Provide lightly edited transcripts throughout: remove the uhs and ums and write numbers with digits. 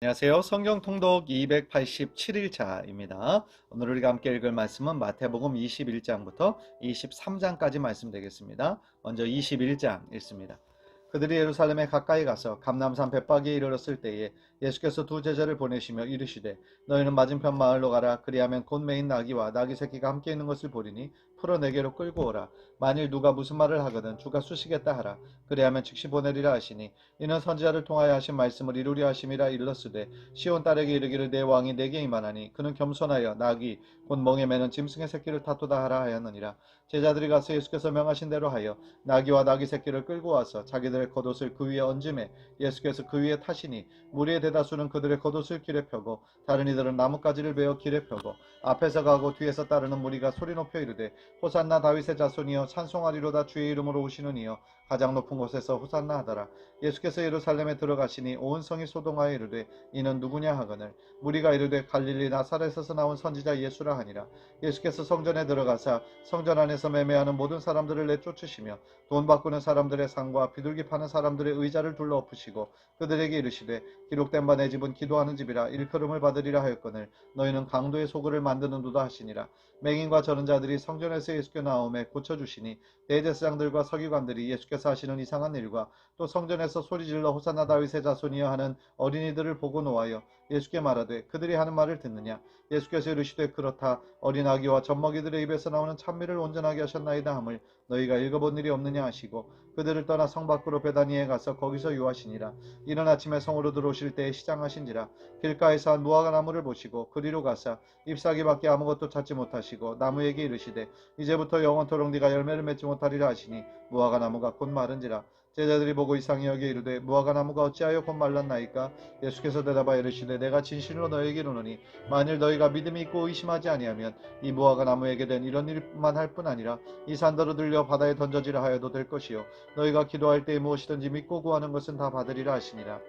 안녕하세요. 성경 통독 287일차입니다. 오늘 우리가 함께 읽을 말씀은 마태복음 21장부터 23장까지 말씀 되겠습니다. 먼저 21장 읽습니다. 그들이 예루살렘에 가까이 가서 감람산 벳박이에 이르렀을 때에 예수께서 두 제자를 보내시며 이르시되 너희는 맞은편 마을로 가라. 그리하면 곧 매인 나귀와 나귀 새끼가 함께 있는 것을 보리니 풀어 내게로 끌고 오라. 만일 누가 무슨 말을 하거든 주가 쑤시겠다 하라. 그리하면 즉시 보내리라 하시니 이는 선지자를 통하여 하신 말씀을 이루려 하심이라. 일렀으되 시온 딸에게 이르기를 내 왕이 내게 임하나니 그는 겸손하여 나귀 곧 멍에 매는 짐승의 새끼를 탓도다 하라 하였느니라. 제자들이 가서 예수께서 명하신 대로 하여 나귀와 나귀 새끼를 끌고 와서 자기들의 겉옷을 그 위에 얹음에 예수께서 그 위에 타시니 무리의 대다수는 그들의 겉옷을 길에 펴고 다른 이들은 나뭇가지를 베어 길에 펴고 앞에서 가고 뒤에서 따르는 무리가 소리 높여 이르되 호산나 다윗의 자손이여 찬송하리로다. 주의 이름으로 오시는 이여 가장 높은 곳에서 호산나 하더라. 예수께서 예루살렘에 들어가시니 온 성이 소동하여 이르되 이는 누구냐 하거늘 무리가 이르되 갈릴리 나사렛에서 나온 선지자 예수라 하니라. 예수께서 성전에 들어가사 성전 안에서 매매하는 모든 사람들을 내쫓으시며 돈 바꾸는 사람들의 상과 비둘기 파는 사람들의 의자를 둘러 엎으시고 그들에게 이르시되 기록된 바 내 집은 기도하는 집이라 일컬음을 받으리라 하였거늘 너희는 강도의 소굴을 만드는도다 하시니라. 맹인과 저는 자들이 성전에서 예수께 나오매 고쳐주시니 대제사장들과 서기관들이 예수께서 하시는 이상한 일과 또 성전에서 소리질러 호산나 다윗의 자손이여 하는 어린이들을 보고 노하여 예수께 말하되 그들이 하는 말을 듣느냐. 예수께서 이르시되 그렇다. 어린 아기와 젖먹이들의 입에서 나오는 찬미를 온전하게 하셨나이다 함을 너희가 읽어본 일이 없느냐 하시고 그들을 떠나 성 밖으로 베다니에 가서 거기서 유하시니라. 이른 아침에 성으로 들어오실 때에 시장하신지라. 길가에서 한 무화과 나무를 보시고 그리로 가사 잎사귀밖에 아무것도 찾지 못하시고 나무에게 이르시되 이제부터 영원토록 네가 열매를 맺지 못하리라 하시니 무화과 나무가 곧 마른지라. 제자들이 보고 이상히 여겨 이르되 무화과 나무가 어찌하여 곧 말랐나이까. 예수께서 대답하여 이르시되 내가 진실로 너희에게 이르노니 만일 너희가 믿음이 있고 의심하지 아니하면 이 무화과 나무에게 된 이런 일만 할 뿐 아니라 이 산더로 들려 바다에 던져지라 하여도 될 것이요 너희가 기도할 때에 무엇이든지 믿고 구하는 것은 다 받으리라 하시니라.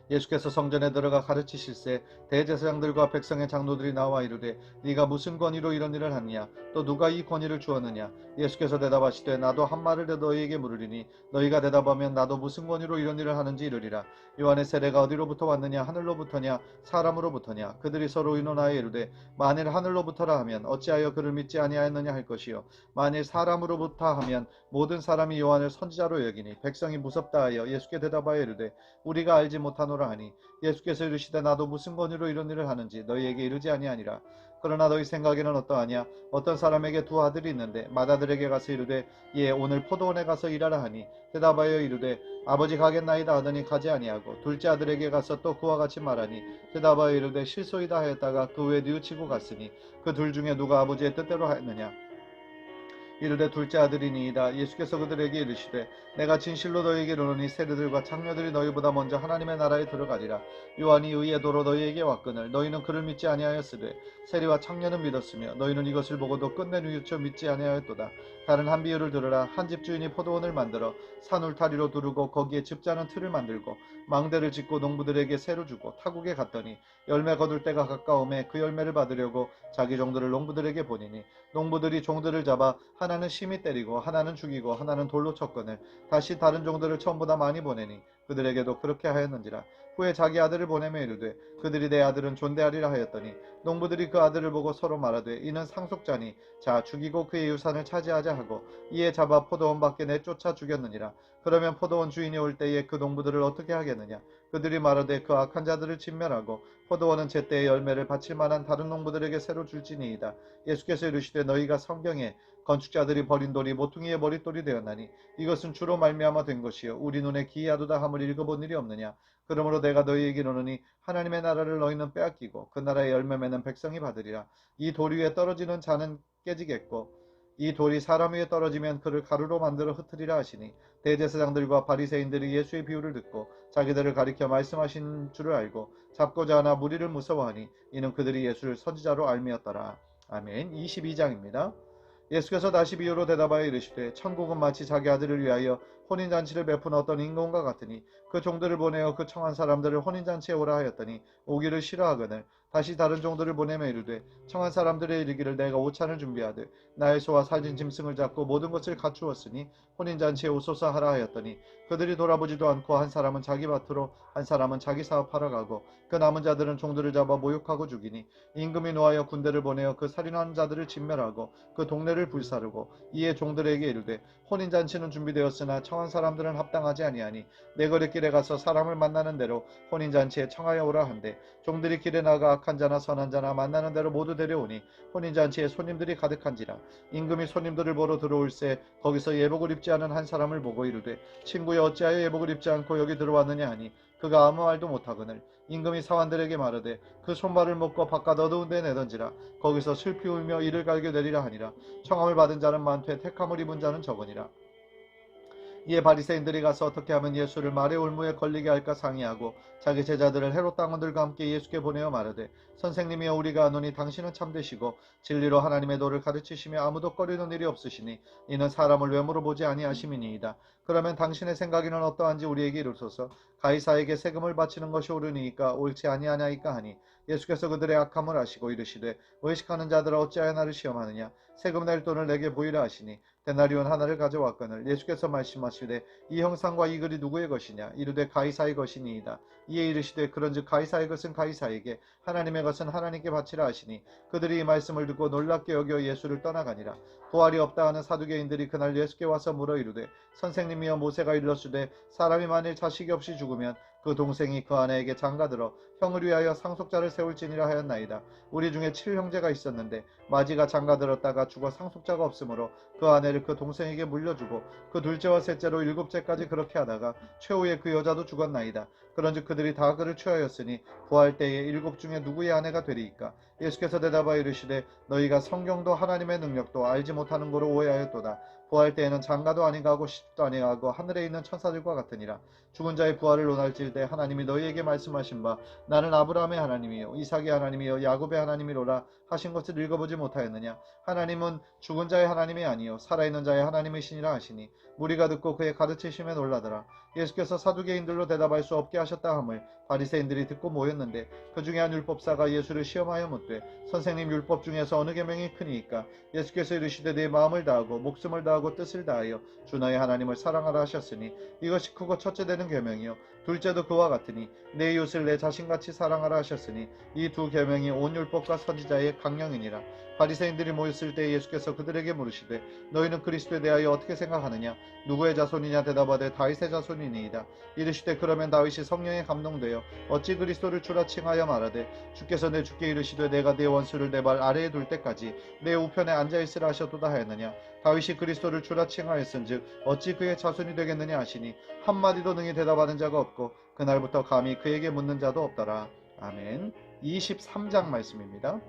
예수께서 성전에 들어가 가르치실세 대제사장들과 백성의 장로들이 나와 이르되 네가 무슨 권위로 이런 일을 하느냐. 또 누가 이 권위를 주었느냐. 예수께서 대답하시되 나도 한 말을 더 너희에게 물으리니 너희가 대답하면 나도 무슨 권위로 이런 일을 하는지 이르리라. 요한의 세례가 어디로부터 왔느냐. 하늘로부터냐 사람으로부터냐. 그들이 서로 의논하여 이르되 만일 하늘로부터라 하면 어찌하여 그를 믿지 아니하였느냐 할 것이요 만일 사람으로부터 하면 모든 사람이 요한을 선지자로 여기니 백성이 무섭다 하여 예수께 대답하여 이르되 우리가 알지 못하노라 하니 예수께서 이르시되 나도 무슨 권위로 이런 일을 하는지 너희에게 이르지 아니하니라. 그러나 너희 생각에는 어떠하냐. 어떤 사람에게 두 아들이 있는데 맏아들에게 가서 이르되 예 오늘 포도원에 가서 일하라 하니 대답하여 이르되 아버지 가겠나이다 하더니 가지 아니하고 둘째 아들에게 가서 또 그와 같이 말하니 대답하여 이르되 실소이다 하였다가 그 후에 뉘우치고 갔으니 그 둘 중에 누가 아버지의 뜻대로 하였느냐. 이르되 둘째 아들이니이다. 예수께서 그들에게 이르시되 내가 진실로 너희에게 이르노니 세리들과 장녀들이 너희보다 먼저 하나님의 나라에 들어가리라. 요한이 의의 도로 너희에게 왔거늘 너희는 그를 믿지 아니하였으되 세리와 장녀는 믿었으며 너희는 이것을 보고도 끝내 뉘우쳐 믿지 아니하였도다. 다른 한 비유를 들으라. 한 집주인이 포도원을 만들어 산 울타리로 두르고 거기에 즙자는 틀을 만들고 망대를 짓고 농부들에게 새로 주고 타국에 갔더니 열매 거둘 때가 가까움에 그 열매를 받으려고 자기 종들을 농부들에게 보내니 농부들이 종들을 잡아 하나는 심히 때리고 하나는 죽이고 하나는 돌로 쳤거늘 다시 다른 종들을 처음보다 많이 보내니 그들에게도 그렇게 하였는지라. 후에 자기 아들을 보내며 이르되 그들이 내 아들은 존대하리라 하였더니 농부들이 그 아들을 보고 서로 말하되 이는 상속자니 자 죽이고 그의 유산을 차지하자 하고 이에 잡아 포도원 밖에 내쫓아 죽였느니라. 그러면 포도원 주인이 올 때에 그 농부들을 어떻게 하겠느냐. 그들이 말하되 그 악한 자들을 진멸하고 포도원은 제때의 열매를 바칠 만한 다른 농부들에게 새로 줄지니이다. 예수께서 이르시되 너희가 성경에 건축자들이 버린 돌이 모퉁이의 머릿돌이 되었나니 이것은 주로 말미암아 된 것이요 우리 눈에 기이하도다 함을 읽어본 일이 없느냐. 그러므로 내가 너희에게 이르노니 하나님의 나라를 너희는 빼앗기고 그 나라의 열매 맺는 백성이 받으리라. 이 돌 위에 떨어지는 자는 깨지겠고 이 돌이 사람 위에 떨어지면 그를 가루로 만들어 흩으리라 하시니 대제사장들과 바리새인들이 예수의 비유를 듣고 자기들을 가리켜 말씀하신 줄을 알고 잡고자 하나 무리를 무서워하니 이는 그들이 예수를 선지자로 알미었더라. 아멘. 22장입니다. 예수께서 다시 비유로 대답하여 이르시되 천국은 마치 자기 아들을 위하여 혼인잔치를 베푼 어떤 임금과 같으니 그 종들을 보내어 그 청한 사람들을 혼인잔치에 오라 하였더니 오기를 싫어하거늘 다시 다른 종들을 보내며 이르되 청한 사람들의 이르기를 내가 오찬을 준비하되 나의 소와 살진 짐승을 잡고 모든 것을 갖추었으니 혼인잔치에 오소서 하라 하였더니 그들이 돌아보지도 않고 한 사람은 자기 밭으로 한 사람은 자기 사업하러 가고 그 남은 자들은 종들을 잡아 모욕하고 죽이니 임금이 노하여 군대를 보내어 그 살인하는 자들을 진멸하고 그 동네를 불사르고 이에 종들에게 이르되 혼인잔치는 준비되었으나 청한 사람들은 합당하지 아니하니 내거리 길에 가서 사람을 만나는 대로 혼인잔치에 청하여 오라 한대 종들이 길에 나가 악한 자나 선한 자나 만나는 대로 모두 데려오니 혼인잔치에 손님들이 가득한지라 임금이 손님들을 보러 들어올새 거기서 예복을 입지 않은 한 사람을 보고 이르되 친구여 어찌하여 예복을 입지 않고 여기 들어왔느냐 하니 그가 아무 말도 못하거늘 임금이 사환들에게 말하되 그 손발을 묶어 바깥 어두운 데 내던지라 거기서 슬피 울며 이를 갈게 내리라 하니라 청함을 받은 자는 많되 택함을 입은 자는 적으니라. 이에 바리새인들이 가서 어떻게 하면 예수를 말의 올무에 걸리게 할까 상의하고 자기 제자들을 헤롯 당원들과 함께 예수께 보내어 말하되 선생님이여 우리가 아노니 당신은 참되시고 진리로 하나님의 도를 가르치시며 아무도 꺼리는 일이 없으시니 이는 사람을 외모로 보지 아니하심이니이다. 그러면 당신의 생각에는 어떠한지 우리에게 이르소서. 가이사에게 세금을 바치는 것이 옳으니이까 옳지 아니하나이까 하니 예수께서 그들의 악함을 아시고 이르시되 의식하는 자들아 어찌하여 나를 시험하느냐 세금 낼 돈을 내게 보이라 하시니 데나리온 하나를 가져왔거늘 예수께서 말씀하시되 이 형상과 이 글이 누구의 것이냐 이르되 가이사의 것이니이다. 이에 이르시되 그런즉 가이사의 것은 가이사에게 하나님의 것은 하나님께 바치라 하시니 그들이 이 말씀을 듣고 놀랍게 여겨 예수를 떠나가니라. 부활이 없다 하는 사두개인들이 그날 예수께 와서 물어 이르되 선생님이여 모세가 일렀으되 사람이 만일 자식이 없이 죽으면 그 동생이 그 아내에게 장가들어 형을 위하여 상속자를 세울지니라 하였나이다. 우리 중에 7형제가 있었는데 마지가 장가들었다가 죽어 상속자가 없으므로 그 아내를 그 동생에게 물려주고 그 둘째와 셋째로 7째까지 그렇게 하다가 최후에 그 여자도 죽었나이다. 그런즉 그들이 다 그를 취하였으니 부활 때에 7 중에 누구의 아내가 되리이까? 예수께서 대답하여 이르시되 너희가 성경도 하나님의 능력도 알지 못하는 거로 오해하였도다. 부활 때에는 장가도 아니가고 시집도 아니가고 하늘에 있는 천사들과 같으니라. 죽은 자의 부활을 논할질때 하나님이 너희에게 말씀하신 바 나는 아브라함의 하나님이요 이삭의 하나님이요 야곱의 하나님이로라 하신 것을 읽어보지 못하였느냐. 하나님은 죽은 자의 하나님이 아니요 살아있는 자의 하나님이시니라 하시니 무리가 듣고 그의 가르치심에 놀라더라. 예수께서 사두개인들로 대답할 수 없게 하셨다 함을 바리새인들이 듣고 모였는데 그 중에 한 율법사가 예수를 시험하여 묻되 선생님 율법 중에서 어느 계명이 크니이까? 예수께서 이르시되 내 마음을 다하고 목숨을 다하고 뜻을 다하여 주 너의 하나님을 사랑하라 하셨으니 이것이 크고 첫째 되는 계명이요 둘째도 그와 같으니 내 이웃을 내 자신같이 사랑하라 하셨으니 이 두 계명이 온 율법과 선지자의 강령이니라. 바리새인들이 모였을 때 예수께서 그들에게 물으시되 너희는 그리스도에 대하여 어떻게 생각하느냐? 누구의 자손이냐? 대답하되 다윗의 자손이니이다. 이르시되 그러면 다윗이 성령에 감동되어 어찌 그리스도를 주라 칭하여 말하되 주께서 내 주께 이르시되 내가 네 원수를 내 발 아래에 둘 때까지 내 우편에 앉아있으라 하셨도다 하였느냐? 다윗이 그리스도를 주라 칭하였은즉 어찌 그의 자손이 되겠느냐 하시니 한마디도 능히 대답하는 자가 없고 그날부터 감히 그에게 묻는 자도 없더라. 아멘. 23장 말씀입니다.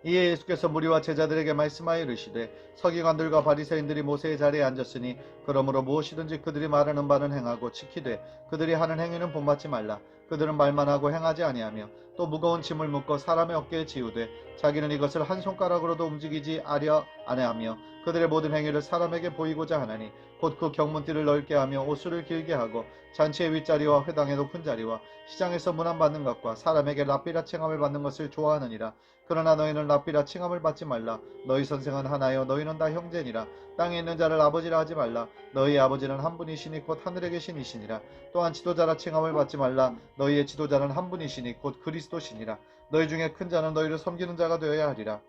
이에 예수께서 무리와 제자들에게 말씀하여 이르시되 서기관들과 바리새인들이 모세의 자리에 앉았으니 그러므로 무엇이든지 그들이 말하는 바는 행하고 지키되 그들이 하는 행위는 본받지 말라. 그들은 말만 하고 행하지 아니하며 또 무거운 짐을 묶어 사람의 어깨에 지우되 자기는 이것을 한 손가락으로도 움직이지 아려 아니하며 그들의 모든 행위를 사람에게 보이고자 하나니 곧 그 경문띠를 넓게 하며 옷수를 길게 하고 잔치의 윗자리와 회당의 높은 자리와 시장에서 문안받는 것과 사람에게 랍비라 칭함을 받는 것을 좋아하느니라. 그러나 너희는 랍비라 칭함을 받지 말라. 너희 선생은 하나요 너희는 다 형제니라. 땅에 있는 자를 아버지라 하지 말라. 너희 아버지는 한 분이시니 곧 하늘에 계신 이시니라. 또한 지도자라 칭함을 받지 말라. 너희의 지도자는 한 분이시니 곧 그리스도시니라. 너희 중에 큰 자는 너희를 섬기는 자가 되어야 하리라.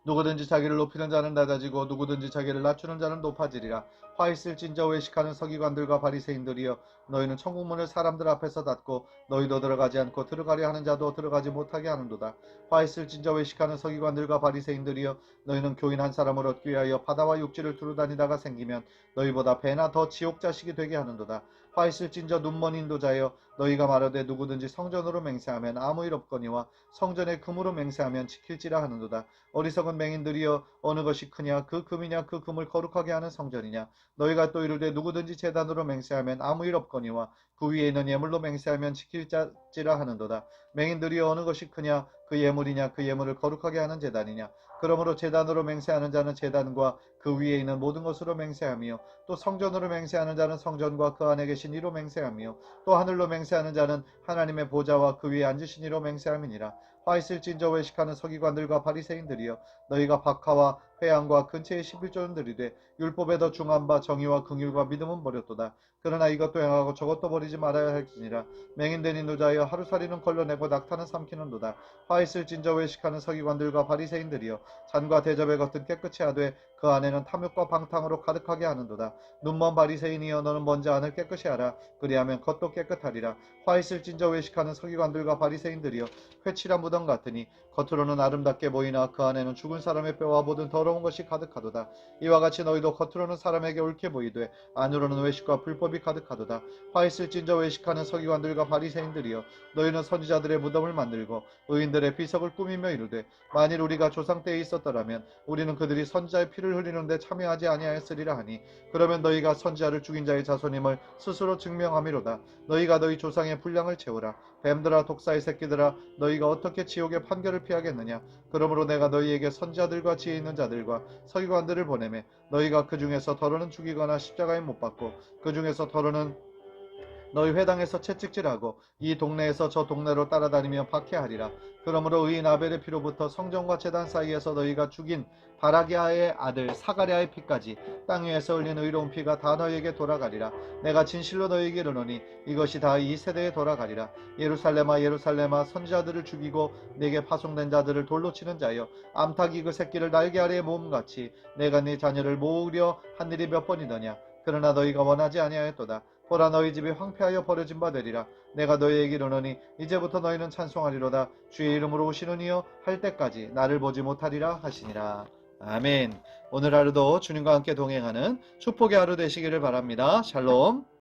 누구든지 자기를 높이는 자는 낮아지고 누구든지 자기를 낮추는 자는 높아지리라. 화 있을진저 외식하는 서기관들과 바리새인들이여 너희는 천국문을 사람들 앞에서 닫고 너희도 들어가지 않고 들어가려 하는 자도 들어가지 못하게 하는도다. 화 있을진저 외식하는 서기관들과 바리새인들이여 너희는 교인 한 사람을 얻기 위하여 바다와 육지를 두루다니다가 생기면 너희보다 배나 더 지옥 자식이 되게 하는도다. 화 있을진저 눈먼 인도자여 너희가 말하되 누구든지 성전으로 맹세하면 아무 일 없거니와 성전에 금으로 맹세하면 지킬지라 하는도다. 어리석은 맹인들이여 어느 것이 크냐 그 금이냐 그 금을 거룩하게 하는 성전이냐. 너희가 또 이르되 누구든지 제단으로 맹세하면 아무 일 없거니와 그 위에 있는 예물로 맹세하면 지킬지라 하는도다. 맹인들이여 어느 것이 크냐 그 예물이냐 그 예물을 거룩하게 하는 제단이냐. 그러므로 제단으로 맹세하는 자는 제단과 그 그 위에 있는 모든 것으로 맹세하며 또 성전으로 맹세하는 자는 성전과 그 안에 계신 이로 맹세하며 또 하늘로 맹세하는 자는 하나님의 보좌와 그 위에 앉으신 이로 맹세함이니라. 화 있을진저 외식하는 서기관들과 바리새인들이여 너희가 박하와 회양과 근처의 11조는 들이되 율법에 더 중한 바 정의와 긍휼과 믿음은 버렸도다. 그러나 이것도 행하고 저것도 버리지 말아야 할지니라. 맹인된 인도자여 하루살이는 걸러내고 낙타는 삼키는도다. 화 있을진저 외식하는 서기관들과 바리새인들이여 잔과 대접의 겉은 깨끗이 하되 그 안에는 탐욕과 방탕으로 가득하게 하는도다. 눈먼 바리새인이여 너는 먼저 안을 깨끗이 하라. 그리하면 겉도 깨끗하리라. 화 있을진저 외식하는 서기관들과 바리새인들이여 회칠한 무덤 같으니 겉으로는 아름답게 보이나 그 안에는 죽은 사람의 뼈와 모든 더러운 것이 가득하도다. 이와 같이 너희도 겉으로는 사람에게 옳게 보이되 안으로는 외식과 불법이 가득하도다. 화 있을진저 외식하는 서기관들과 바리새인들이여 너희는 선지자들의 무덤을 만들고 의인들의 비석을 꾸미며 이르되 만일 우리가 조상 때에 있었더라면 우리는 그들이 선지자의 피를 흘리는데 참여하지 아니하였으리라 하니 그러면 너희가 선지자를 죽인 자의 자손임을 스스로 증명함이로다. 너희가 너희 조상의 분량을 채우라. 뱀들아 독사의 새끼들아 너희가 어떻게 지옥의 판결을 피하겠느냐. 그러므로 내가 너희에게 선지자들과 지혜 있는 자들과 서기관들을 보내매 너희가 그 중에서 더러는 죽이거나 십자가에 못 박고 그 중에서 더러는 너희 회당에서 채찍질하고 이 동네에서 저 동네로 따라다니며 박해하리라. 그러므로 의인 아벨의 피로부터 성전과 제단 사이에서 너희가 죽인 바라기아의 아들 사가랴의 피까지 땅 위에서 흘린 의로운 피가 다 너희에게 돌아가리라. 내가 진실로 너희에게 이르노니 이것이 다 이 세대에 돌아가리라. 예루살렘아 예루살렘아 선지자들을 죽이고 내게 파송된 자들을 돌로 치는 자여 암탉이 그 새끼를 날개 아래에 모음같이 내가 네 자녀를 모으려 한 일이 몇 번이더냐. 그러나 너희가 원하지 아니하였도다. 보라 너희 집이 황폐하여 버려진 바 되리라. 내가 너희에게 이르노니 이제부터 너희는 찬송하리로다. 주의 이름으로 오시는 이여 할 때까지 나를 보지 못하리라 하시니라. 아멘. 오늘 하루도 주님과 함께 동행하는 축복의 하루 되시기를 바랍니다. 샬롬.